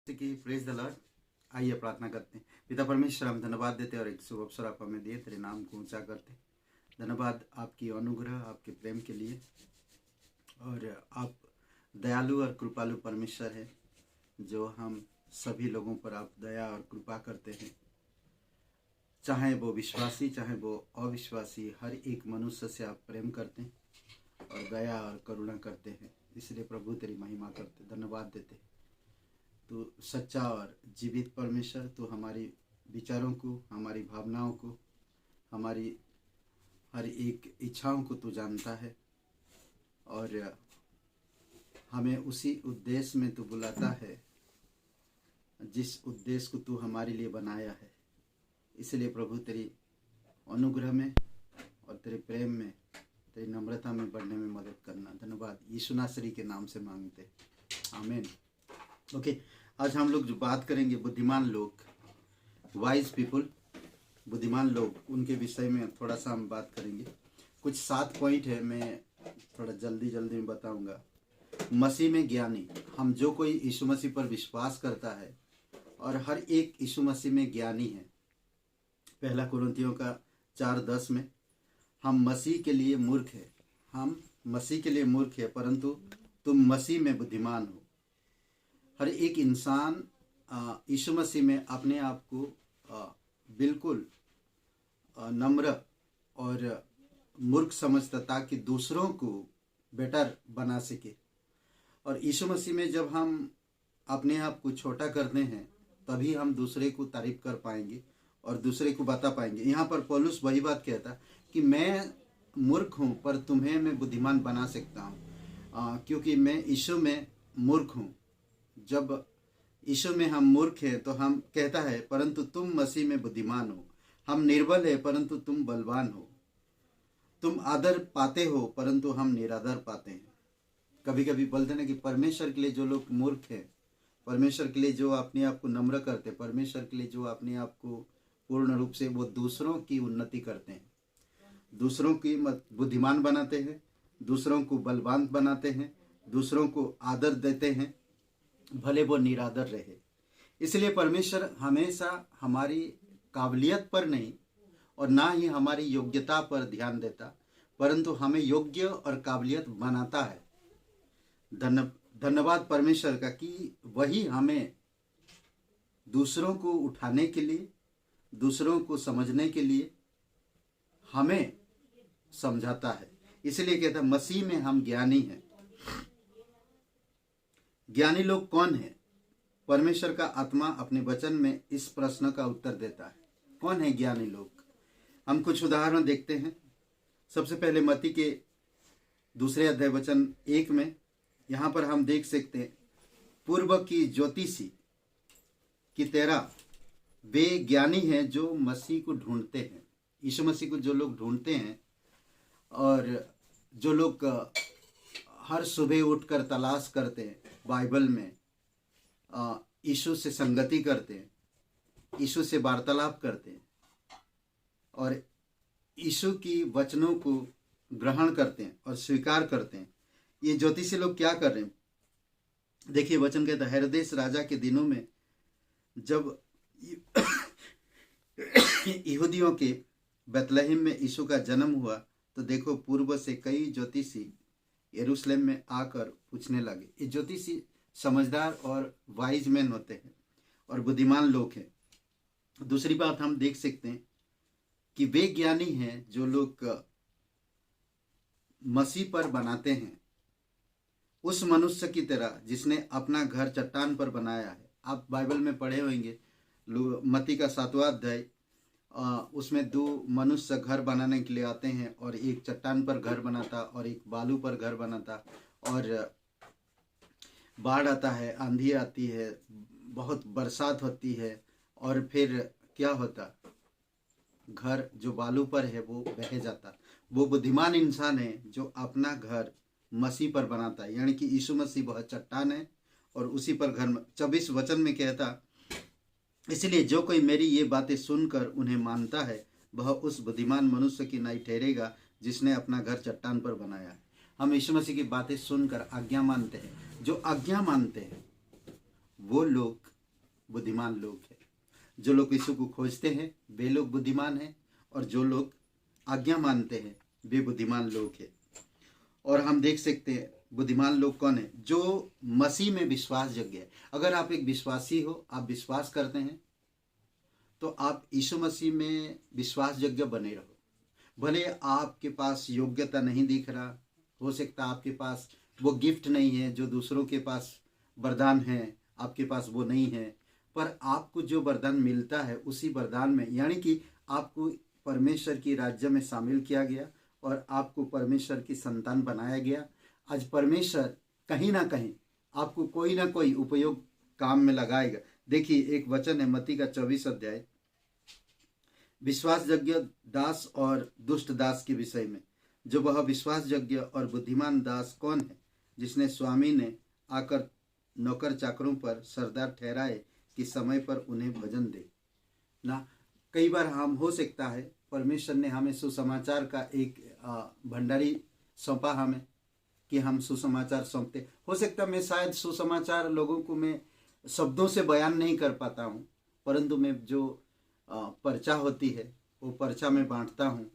की praise the Lord. आइए प्रार्थना करते हैं। पिता परमेश्वर, हम धन्यवाद देते और एक शुभ अवसर आप हमें दिए, तेरे नाम को ऊंचा करते। धन्यवाद आपकी अनुग्रह, आपके प्रेम के लिए। और आप दयालु और कृपालु परमेश्वर है, जो हम सभी लोगों पर आप दया और कृपा करते हैं, चाहे वो विश्वासी चाहे वो अविश्वासी, हर एक मनुष्य से आप प्रेम करते हैं और दया और करुणा करते हैं। इसलिए प्रभु तेरी महिमा करते, धन्यवाद देते। तो सच्चा और जीवित परमेश्वर, तो हमारी विचारों को, हमारी भावनाओं को, हमारी हर एक इच्छाओं को तू जानता है और हमें उसी उद्देश्य में तू बुलाता है जिस उद्देश्य को तू हमारे लिए बनाया है। इसलिए प्रभु तेरी अनुग्रह में और तेरे प्रेम में, तेरी नम्रता में बढ़ने में मदद करना। धन्यवाद यीशु नासरी के नाम से मांगते, आमीन। ओके, आज हम लोग जो बात करेंगे बुद्धिमान लोग, वाइज पीपुल, बुद्धिमान लोग, उनके विषय में थोड़ा सा हम बात करेंगे। कुछ 7 पॉइंट है, मैं थोड़ा जल्दी में बताऊंगा। मसीह में ज्ञानी, हम जो कोई यीशु मसीह पर विश्वास करता है और हर एक यीशु मसीह में ज्ञानी है। पहला कुरिन्थियों का 4:10 में, हम मसीह के लिए मूर्ख है, हम मसीह के लिए मूर्ख है, परंतु तुम मसीह में बुद्धिमान हो। हर एक इंसान यीशु मसीह में अपने आप को बिल्कुल नम्र और मूर्ख समझता, ताकि दूसरों को बेटर बना सके। और यीशु मसीह में जब हम अपने आप को छोटा करते हैं, तभी हम दूसरे को तारीफ कर पाएंगे और दूसरे को बता पाएंगे। यहाँ पर पौलुस वही बात कहता कि मैं मूर्ख हूँ पर तुम्हें मैं बुद्धिमान बना सकता हूँ, क्योंकि मैं यीशु में मूर्ख हूँ। जब यीशु में हम मूर्ख हैं तो हम कहता है, परंतु तुम मसीह में बुद्धिमान हो। हम निर्बल है परंतु तुम बलवान हो। तुम आदर पाते हो परंतु हम निरादर पाते हैं। कभी कभी बोलते हैं कि परमेश्वर के लिए जो लोग मूर्ख हैं, परमेश्वर के लिए जो अपने आप को नम्र करते, परमेश्वर के लिए जो अपने आप को पूर्ण रूप से, वो दूसरों की उन्नति करते हैं, दूसरों की बुद्धिमान बनाते हैं, दूसरों को बलवान बनाते हैं, दूसरों को आदर देते हैं, भले वो निरादर रहे। इसलिए परमेश्वर हमेशा हमारी काबिलियत पर नहीं और ना ही हमारी योग्यता पर ध्यान देता, परंतु हमें योग्य और काबिलियत बनाता है। धन्यवाद परमेश्वर का कि वही हमें दूसरों को उठाने के लिए, दूसरों को समझने के लिए हमें समझाता है। इसलिए कहता है मसीह में हम ज्ञानी हैं। ज्ञानी लोग कौन है? परमेश्वर का आत्मा अपने वचन में इस प्रश्न का उत्तर देता है, कौन है ज्ञानी लोग? हम कुछ उदाहरण देखते हैं। सबसे पहले मत्ती के 2 अध्याय वचन 1 में, यहाँ पर हम देख सकते हैं, पूर्व की ज्योतिषी की तरह वे ज्ञानी हैं जो मसीह को ढूंढते हैं। यीशु मसीह को जो लोग ढूंढते हैं और जो लोग हर सुबह उठकर तलाश करते हैं, बाइबल में यीशु से संगति करते हैं, यीशु से वार्तालाप करते हैं और यीशु की वचनों को ग्रहण करते हैं और स्वीकार करते हैं। ये ज्योतिषी लोग क्या कर रहे हैं? देखिए, वचन कहता है, हेरोदेस राजा के दिनों में जब यहूदियों के बैतलहम में यीशु का जन्म हुआ, तो देखो पूर्व से कई ज्योतिषी यरूशलेम में आकर पूछने लगे। ये ज्योतिषी समझदार और वाइज मैन होते हैं और बुद्धिमान लोग हैं। दूसरी बात हम देख सकते हैं कि वे ज्ञानी हैं जो लोग मसीह पर बनाते हैं, उस मनुष्य की तरह जिसने अपना घर चट्टान पर बनाया है। आप बाइबल में पढ़े होंगे, मत्ती का 7वां अध्याय, उसमें 2 मनुष्य घर बनाने के लिए आते हैं और एक चट्टान पर घर बनाता और एक बालू पर घर बनाता। और बाढ़ आता है, आंधी आती है, बहुत बरसात होती है और फिर क्या होता, घर जो बालू पर है वो बह जाता। वो बुद्धिमान इंसान है जो अपना घर मसीह पर बनाता है, यानी कि यीशु मसीह वह चट्टान है और उसी पर घर। 24 वचन में कहता, इसलिए जो कोई मेरी ये बातें सुनकर उन्हें मानता है, वह उस बुद्धिमान मनुष्य की नाई ठहरेगा जिसने अपना घर चट्टान पर बनाया है। हम यीशु मसीह की बातें सुनकर आज्ञा मानते हैं। जो आज्ञा मानते हैं वो लोग बुद्धिमान लोग हैं। जो लोग यीशु को खोजते हैं वे लोग बुद्धिमान हैं, और जो लोग आज्ञा मानते हैं वे बुद्धिमान लोग हैं। और हम देख सकते हैं बुद्धिमान लोग कौन है? जो मसीह में विश्वास योग्य है। अगर आप एक विश्वासी हो, आप विश्वास करते हैं, तो आप यीशु मसीह में विश्वास योग्य बने रहो। भले आपके पास योग्यता नहीं दिख रहा, हो सकता आपके पास वो गिफ्ट नहीं है जो दूसरों के पास वरदान है, आपके पास वो नहीं है, पर आपको जो वरदान मिलता है उसी वरदान में, यानी कि आपको परमेश्वर की राज्य में शामिल किया गया और आपको परमेश्वर की संतान बनाया गया। आज परमेश्वर कहीं ना कहीं आपको कोई ना कोई उपयोग काम में लगाएगा। देखिए, एक वचन है मत्ती का 24 अध्याय, विश्वासयोग्य दास और दुष्ट दास के विषय में। जो वह विश्वासयोग्य और बुद्धिमान दास कौन है, जिसने स्वामी ने आकर नौकर चाकरों पर सरदार ठहराए कि समय पर उन्हें भोजन दे ना। कई बार हम हो सकता है परमेश्वर ने हमें सुसमाचार का एक भंडारी सौंपा हमें कि हम सुसमाचार सौंपते। हो सकता मैं शायद सुसमाचार लोगों को मैं शब्दों से बयान नहीं कर पाता हूँ, परंतु मैं जो पर्चा होती है वो पर्चा में बांटता हूँ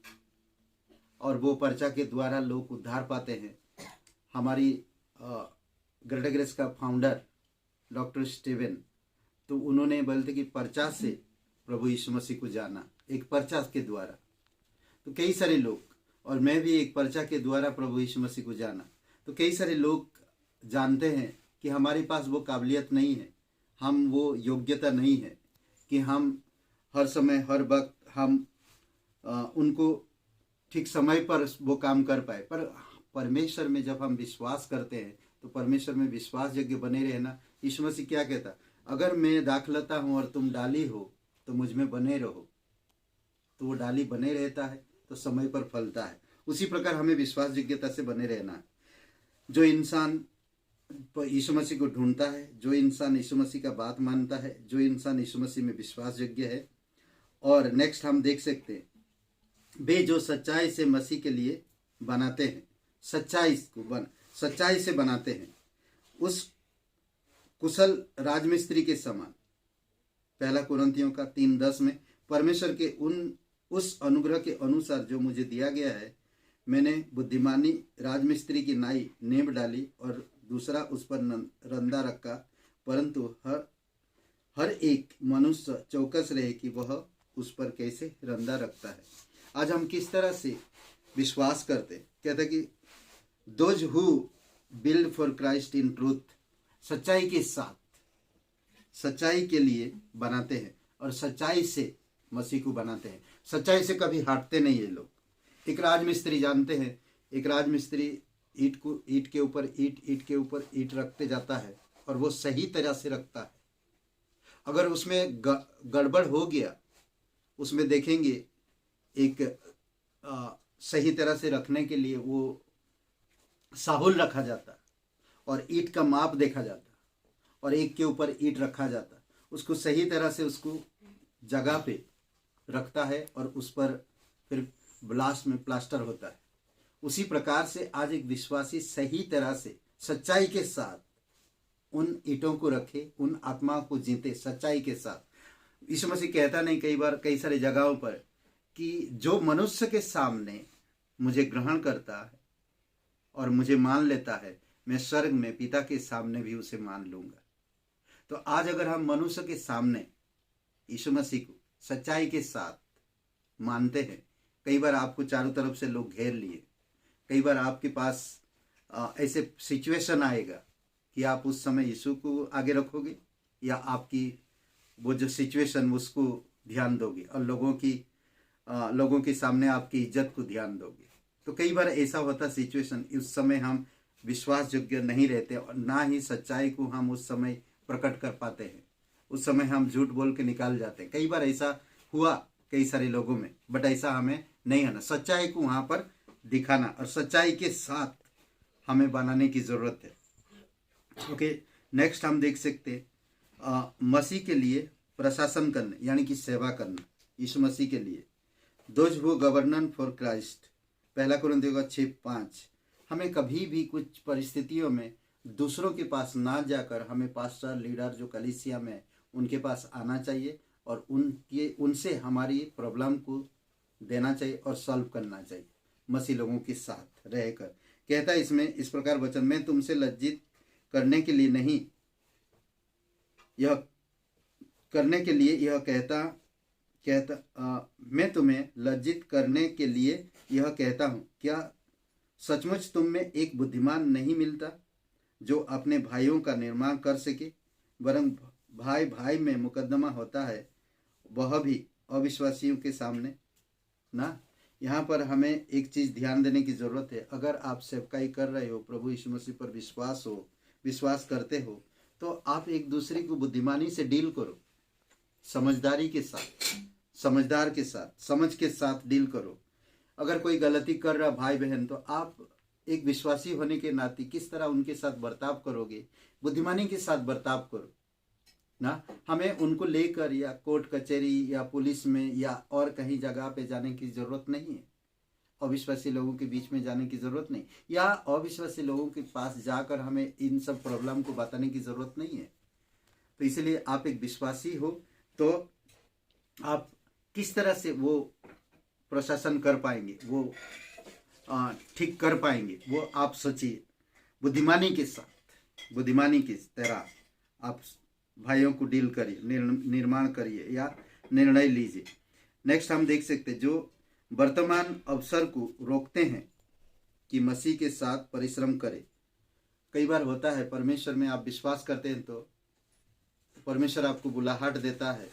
और वो पर्चा के द्वारा लोग उद्धार पाते हैं। हमारी ग्रेटर ग्रेस का फाउंडर डॉक्टर स्टीवन, तो उन्होंने बोलते कि पर्चा से प्रभु यीशु मसीह को जाना, एक पर्चा के द्वारा। तो कई सारे लोग, और मैं भी एक पर्चा के द्वारा प्रभु यीशु मसीह को जाना। तो कई सारे लोग जानते हैं कि हमारे पास वो काबिलियत नहीं है, हम वो योग्यता नहीं है कि हम हर समय हर वक्त हम उनको ठीक समय पर वो काम कर पाए। पर परमेश्वर में जब हम विश्वास करते हैं तो परमेश्वर में विश्वास योग्य बने रहना। यीशु मसीह क्या कहता? अगर मैं दाखलता हूँ और तुम डाली हो तो मुझ में बने रहो। तो वो डाली बने रहता है तो समय पर फलता है। उसी प्रकार हमें विश्वास योग्यता से बने रहना है। जो इंसान यीशु मसीह को ढूंढता है, जो इंसान यीशु मसीह का बात मानता है, जो इंसान यीशु मसीह में विश्वास योग्य है। और नेक्स्ट हम देख सकते हैं, वे जो सच्चाई से मसीह के लिए बनाते हैं, सच्चाई से बनाते हैं, उस कुशल राजमिस्त्री के समान। पहला कुरिन्थियों का 3:10 में, परमेश्वर के उस अनुग्रह के अनुसार जो मुझे दिया गया है, मैंने बुद्धिमानी राजमिस्त्री की नाई नेम डाली और दूसरा उस पर रंदा रखा, परंतु हर एक मनुष्य चौकस रहे कि वह उस पर कैसे रंदा रखता है। आज हम किस तरह से विश्वास करते? कहते कि those who build for Christ in truth, सच्चाई के साथ, सच्चाई के लिए बनाते हैं और सच्चाई से मसीह को बनाते हैं। सच्चाई से कभी हटते नहीं ये लोग। एक राजमिस्त्री जानते हैं, एक राजमिस्त्री ईट के ऊपर ईट रखते जाता है और वो सही तरह से रखता है। अगर उसमें गड़बड़ हो गया, उसमें देखेंगे एक सही तरह से रखने के लिए वो साहुल रखा जाता और ईट का माप देखा जाता और एक के ऊपर ईट रखा जाता, उसको सही तरह से उसको जगह पे रखता है और उस पर फिर ब्लास्ट में प्लास्टर होता है। उसी प्रकार से आज एक विश्वासी सही तरह से सच्चाई के साथ उन ईंटों को रखे, उन आत्माओं को जीते सच्चाई के साथ। यीशु मसीह कहता नहीं कई बार कई सारी जगहों पर कि जो मनुष्य के सामने मुझे ग्रहण करता है और मुझे मान लेता है, मैं स्वर्ग में पिता के सामने भी उसे मान लूंगा। तो आज अगर हम मनुष्य के सामने यीशु मसीह को सच्चाई के साथ मानते हैं, कई बार आपको चारों तरफ से लोग घेर लिए, कई बार आपके पास ऐसे सिचुएशन आएगा कि आप उस समय यीशु को आगे रखोगे या आपकी वो जो सिचुएशन उसको ध्यान दोगे और लोगों के सामने आपकी इज्जत को ध्यान दोगे। तो कई बार ऐसा होता सिचुएशन, उस समय हम विश्वास योग्य नहीं रहते और ना ही सच्चाई को हम उस समय प्रकट कर पाते हैं। उस समय हम झूठ बोल के निकाल जाते हैं। कई बार ऐसा हुआ कई सारे लोगों में, बट ऐसा हमें नहीं होना। सच्चाई को वहाँ पर दिखाना और सच्चाई के साथ हमें बनाने की ज़रूरत है। ओके, नेक्स्ट हम देख सकते मसीह के लिए प्रशासन करना, यानी कि सेवा करना। यीशु मसीह के लिए दोज हु गवर्नन फॉर क्राइस्ट, पहला कुरिन्थियों का 6:5। हमें कभी भी कुछ परिस्थितियों में दूसरों के पास ना जाकर हमें पास्टर लीडर जो कलीसिया में उनके पास आना चाहिए और उनसे हमारी प्रॉब्लम को देना चाहिए और सॉल्व करना चाहिए मसीह लोगों के साथ रहकर। कहता है इसमें इस प्रकार वचन, मैं तुमसे लज्जित करने के लिए नहीं, यह करने के लिए यह मैं तुम्हें लज्जित करने के लिए यह कहता हूँ, क्या सचमुच तुम में एक बुद्धिमान नहीं मिलता जो अपने भाइयों का निर्माण कर सके? वरन भाई भाई में मुकदमा होता है, वह भी अविश्वासियों के सामने ना। यहाँ पर हमें एक चीज ध्यान देने की जरूरत है। अगर आप सेवकाई कर रहे हो, प्रभु यीशु मसीह पर विश्वास करते हो, तो आप एक दूसरे को बुद्धिमानी से डील करो, समझदारी के साथ, समझदार के साथ, समझ के साथ डील करो। अगर कोई गलती कर रहा भाई बहन, तो आप एक विश्वासी होने के नाते किस तरह उनके साथ बर्ताव करोगे, बुद्धिमानी के साथ बर्ताव करो ना। हमें उनको लेकर या कोर्ट कचहरी या पुलिस में या और कहीं जगह पे जाने की जरूरत नहीं है, अविश्वासी लोगों के बीच में जाने की जरूरत नहीं, या अविश्वासी लोगों के पास जाकर हमें इन सब प्रॉब्लम को बताने की जरूरत नहीं है। तो इसलिए आप एक विश्वासी हो तो आप किस तरह से वो प्रशासन कर पाएंगे, वो ठीक कर पाएंगे, वो आप सोचिए। बुद्धिमानी के साथ, बुद्धिमानी की तरह आप भाइयों को डील करिए, निर्माण करिए या निर्णय लीजिए। नेक्स्ट हम देख सकते जो वर्तमान अवसर को रोकते हैं कि मसीह के साथ परिश्रम करें। कई बार होता है परमेश्वर में आप विश्वास करते हैं तो परमेश्वर आपको बुलाहट देता है,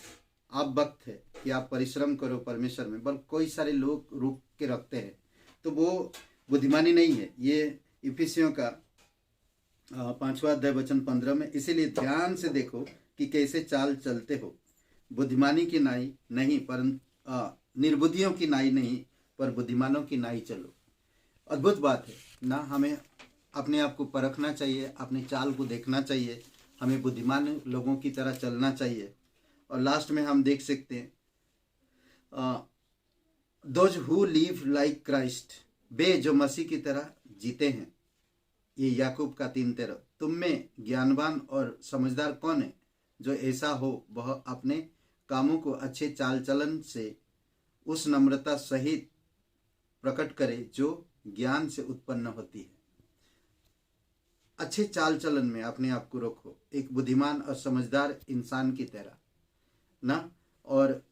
आप वक्त है कि आप परिश्रम करो परमेश्वर में, बल्कि कोई सारे लोग रोक के रखते हैं, तो वो बुद्धिमानी नहीं है। ये इफिसियों का 5वां अध्याय वचन 15 में, इसीलिए ध्यान से देखो कि कैसे चाल चलते हो, बुद्धिमानी की नाई नहीं परंतु निर्बुद्धियों की नाई नहीं पर बुद्धिमानों की नाई चलो। अद्भुत बात है ना। हमें अपने आप को परखना चाहिए, अपनी चाल को देखना चाहिए, हमें बुद्धिमान लोगों की तरह चलना चाहिए। और लास्ट में हम देख सकते हैं those who live like Christ, वे जो मसीह की तरह जीते हैं। ये याकूब का 3:13, तुम में ज्ञानवान और समझदार कौन है? जो ऐसा हो वह अपने कामों को अच्छे चाल चलन से उस नम्रता सहित प्रकट करे जो ज्ञान से उत्पन्न होती है। अच्छे चाल चलन में अपने आप को रखो, एक बुद्धिमान और समझदार इंसान की तरह ना, और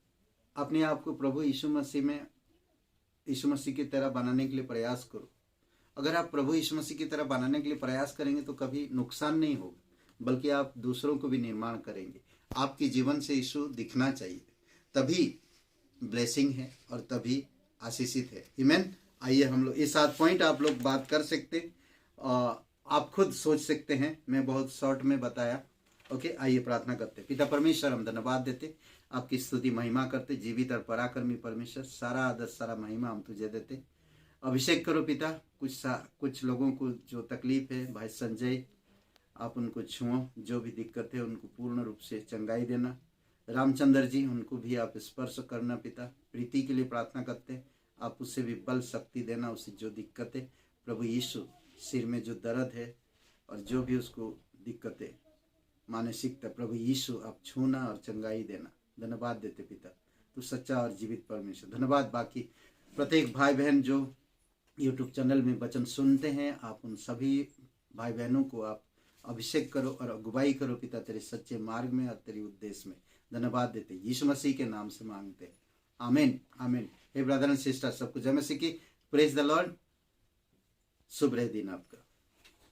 अपने आप को प्रभु यीशु मसीह की तरह बनाने के लिए प्रयास करो। अगर आप प्रभु यीशु मसीह की तरह बनाने के लिए प्रयास करेंगे तो कभी नुकसान नहीं होगा, बल्कि आप दूसरों को भी निर्माण करेंगे। आपके जीवन से यीशु दिखना चाहिए, तभी ब्लेसिंग है और तभी आशीषित है। आमीन। आइए हम लोग ये 7 पॉइंट आप लोग बात कर सकते, आप खुद सोच सकते हैं, मैं बहुत शॉर्ट में बताया। ओके, आइए प्रार्थना करते। पिता परमेश्वर, हम धन्यवाद देते, आपकी स्तुति महिमा करते। जीवित और पराक्रमी परमेश्वर, सारा आदर सारा महिमा हम तुझे देते। अभिषेक करो पिता, कुछ लोगों को जो तकलीफ है, भाई संजय आप उनको छुओ, जो भी दिक्कत है उनको पूर्ण रूप से चंगाई देना। रामचंद्र जी, उनको भी आप स्पर्श करना पिता। प्रीति के लिए प्रार्थना करते, आप उससे भी बल शक्ति देना, उसे जो दिक्कत है प्रभु यीशु, सिर में जो दर्द है और जो भी उसको दिक्कत है मानसिकता, प्रभु यीशु आप छूना और चंगाई देना। धन्यवाद देते पिता, तू सच्चा और जीवित परमेश्वर। धन्यवाद बाकी प्रत्येक भाई बहन जो यूट्यूब चैनल में वचन सुनते हैं, आप उन सभी भाई बहनों को आप अभिषेक करो और अगुवाई करो पिता, तेरे सच्चे मार्ग में और तेरे उद्देश्य में। धन्यवाद देते यीशु मसीह के नाम से मांगते, आमीन आमीन। हे ब्रदर एंड सिस्टर, सबको जय मसीह की। Praise the Lord. शुभ रहे दिन आपका।